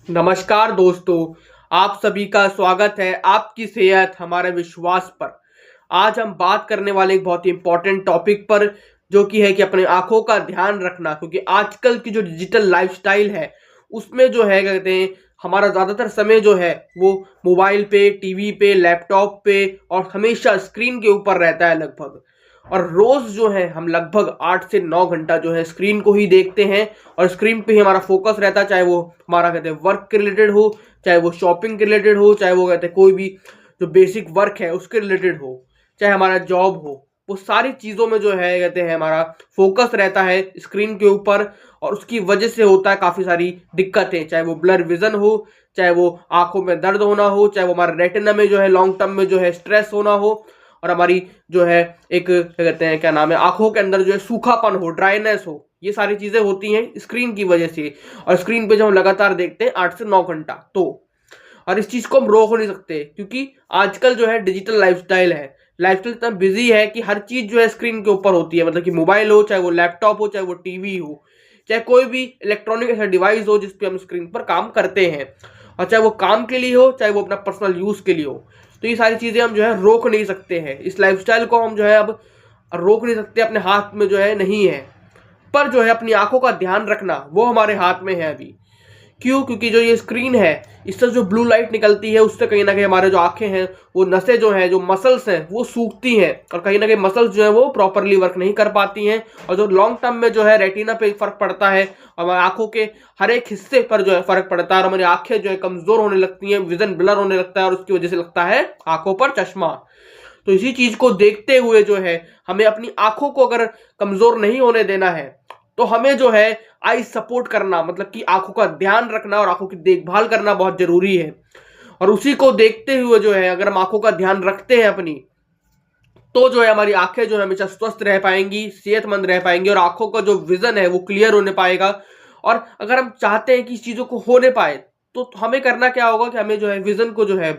नमस्कार दोस्तों, आप सभी का स्वागत है आपकी सेहत हमारे विश्वास पर। आज हम बात करने वाले एक बहुत ही इंपॉर्टेंट टॉपिक पर, जो कि है कि अपने आंखों का ध्यान रखना। क्योंकि आजकल की जो डिजिटल लाइफस्टाइल है उसमें जो है कहते हैं हमारा ज़्यादातर समय जो है वो मोबाइल पे, टीवी पे, लैपटॉप पे और हमेशा स्क्रीन के ऊपर रहता है लगभग। और रोज जो है हम लगभग 8 से 9 घंटा जो है स्क्रीन को ही देखते हैं और स्क्रीन पे ही हमारा फोकस रहता है, चाहे वो हमारा कहते हैं वर्क के रिलेटेड हो, चाहे वो शॉपिंग के रिलेटेड हो, चाहे वो कहते हैं कोई भी जो बेसिक वर्क है उसके रिलेटेड हो, चाहे हमारा जॉब हो। वो सारी चीज़ों में जो है कहते हैं हमारा फोकस रहता है स्क्रीन के ऊपर। और उसकी वजह से होता है काफ़ी सारी दिक्कतें, चाहे वो ब्लर विजन हो, चाहे वो आंखों में दर्द होना हो, चाहे वो हमारे रेटिना में जो है लॉन्ग टर्म में जो है स्ट्रेस होना हो, और हमारी जो है एक क्या कहते हैं क्या नाम है आंखों के अंदर जो है सूखापन हो, ड्राइनेस हो। ये सारी चीजें होती हैं स्क्रीन की वजह से। और स्क्रीन पे जब हम लगातार देखते हैं 8 से 9 घंटा, तो और इस चीज को हम रोक नहीं सकते, क्योंकि आजकल जो है डिजिटल लाइफस्टाइल है। लाइफस्टाइल इतना बिजी है कि हर चीज जो है स्क्रीन के ऊपर होती है। मतलब कि मोबाइल हो, चाहे वो लैपटॉप हो, चाहे वो टीवी हो, चाहे कोई भी इलेक्ट्रॉनिक ऐसा डिवाइस हो जिसपे हम स्क्रीन पर काम करते हैं, और चाहे वो काम के लिए हो, चाहे वो अपना पर्सनल यूज के लिए हो। तो ये सारी चीजें हम जो है रोक नहीं सकते हैं। इस लाइफस्टाइल को हम जो है अब रोक नहीं सकते, अपने हाथ में जो है नहीं है। पर जो है अपनी आंखों का ध्यान रखना वो हमारे हाथ में है अभी। क्यों? क्योंकि जो ये स्क्रीन है इससे जो ब्लू लाइट निकलती है उससे कहीं ना कहीं हमारे जो आंखें हैं, वो नसें जो हैं, जो मसल्स हैं वो सूखती हैं, और कहीं ना कहीं मसल्स जो है वो प्रॉपरली वर्क नहीं कर पाती हैं। और जो लॉन्ग टर्म में जो है रेटिना पे फर्क पड़ता है, और हमारी आंखों के हर एक हिस्से पर जो है फर्क पड़ता है, और हमारी आंखें जो है कमजोर होने लगती हैं, विजन ब्लर होने लगता है, और उसकी वजह से लगता है आंखों पर चश्मा। तो इसी चीज को देखते हुए जो है हमें अपनी आंखों को अगर कमजोर नहीं होने देना है, तो हमें जो है आई सपोर्ट करना, मतलब कि आंखों का ध्यान रखना और आंखों की देखभाल करना बहुत जरूरी है। और उसी को देखते हुए जो है अगर हम आंखों का ध्यान रखते हैं अपनी, तो जो है हमारी आंखें जो है हमेशा स्वस्थ रह पाएंगी, सेहतमंद रह पाएंगी, और आंखों का जो विजन है वो क्लियर होने पाएगा। और अगर हम चाहते हैं कि इस चीजों को होने पाए, तो हमें करना क्या होगा कि हमें जो है विजन को जो है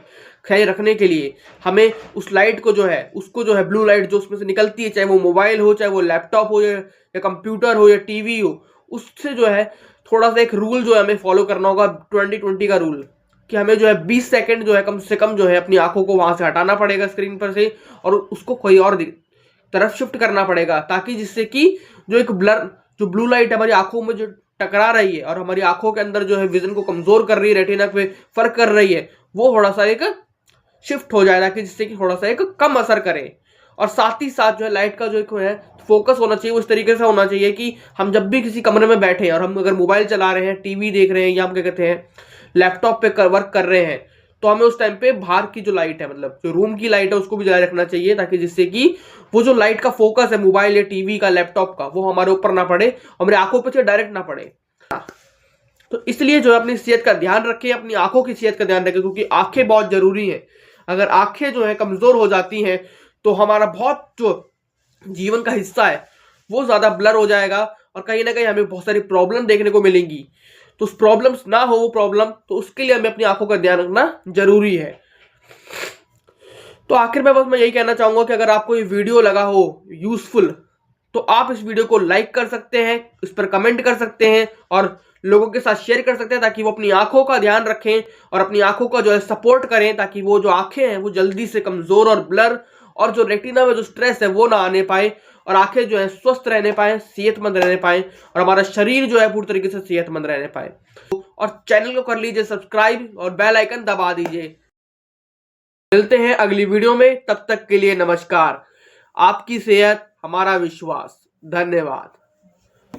ख्याल रखने के लिए हमें उस लाइट को जो है, उसको जो है ब्लू लाइट जो उसमें से निकलती है, चाहे वो मोबाइल हो, चाहे वो लैपटॉप हो, या कंप्यूटर हो, या टीवी हो, उससे जो है थोड़ा सा एक रूल जो है हमें फॉलो करना होगा, 20-20 का रूल। कि हमें जो है 20 सेकंड जो है कम से कम जो है अपनी आंखों को वहां से हटाना पड़ेगा स्क्रीन पर से, और उसको कोई और तरफ शिफ्ट करना पड़ेगा, ताकि जिससे कि जो एक ब्लर जो ब्लू लाइट हमारी आंखों में जो टकरा रही है और हमारी आंखों के अंदर जो है विजन को कमजोर कर रही है, रेटिना पे फर्क कर रही है, वो थोड़ा सा एक शिफ्ट हो जाए, ताकि जिससे कि थोड़ा सा एक कम असर करे। और साथ ही साथ जो है लाइट का जो एक है फोकस होना चाहिए, उस तरीके से होना चाहिए कि हम जब भी किसी कमरे में बैठे हैं और हम अगर मोबाइल चला रहे हैं, टीवी देख रहे हैं, या हम क्या कहते हैं लैपटॉप पे वर्क कर रहे हैं, तो हमें उस टाइम पे बाहर की जो लाइट है, मतलब जो रूम की लाइट है, उसको भी जला रखना चाहिए, ताकि जिससे कि वो जो लाइट का फोकस है मोबाइल या टीवी का, लैपटॉप का, वो हमारे ऊपर ना पड़े और हमारी आंखों पे डायरेक्ट ना पड़े। तो इसलिए जो है अपनी सेहत का ध्यान रखें, अपनी आंखों की सेहत का ध्यान रखें, क्योंकि आंखें बहुत जरूरी है। अगर आंखें जो है कमजोर हो जाती हैं, तो हमारा बहुत जो जीवन का हिस्सा है वो ज्यादा ब्लर हो जाएगा, और कहीं ना कहीं हमें बहुत सारी प्रॉब्लम देखने को मिलेंगी। तो उस प्रॉब्लम्स ना हो वो प्रॉब्लम, तो उसके लिए हमें अपनी आंखों का ध्यान रखना जरूरी है। तो आखिर में बस मैं यही कहना चाहूंगा कि अगर आपको ये वीडियो लगा हो यूजफुल, तो आप इस वीडियो को लाइक कर सकते हैं, इस पर कमेंट कर सकते हैं, और लोगों के साथ शेयर कर सकते हैं, ताकि वो अपनी आंखों का ध्यान रखें और अपनी आंखों का जो है सपोर्ट करें, ताकि वो जो आंखें हैं वो जल्दी से कमजोर और ब्लर, और जो रेटिना में जो स्ट्रेस है वो ना आने पाए, और आंखें जो है स्वस्थ रहने पाए, सेहतमंद रहने पाए, और हमारा शरीर जो है पूरी तरीके से सेहतमंद रहने पाए। और चैनल को कर लीजिए सब्सक्राइब और बेल आइकन दबा दीजिए। मिलते हैं अगली वीडियो में, तब तक के लिए नमस्कार। आपकी सेहत हमारा विश्वास। धन्यवाद।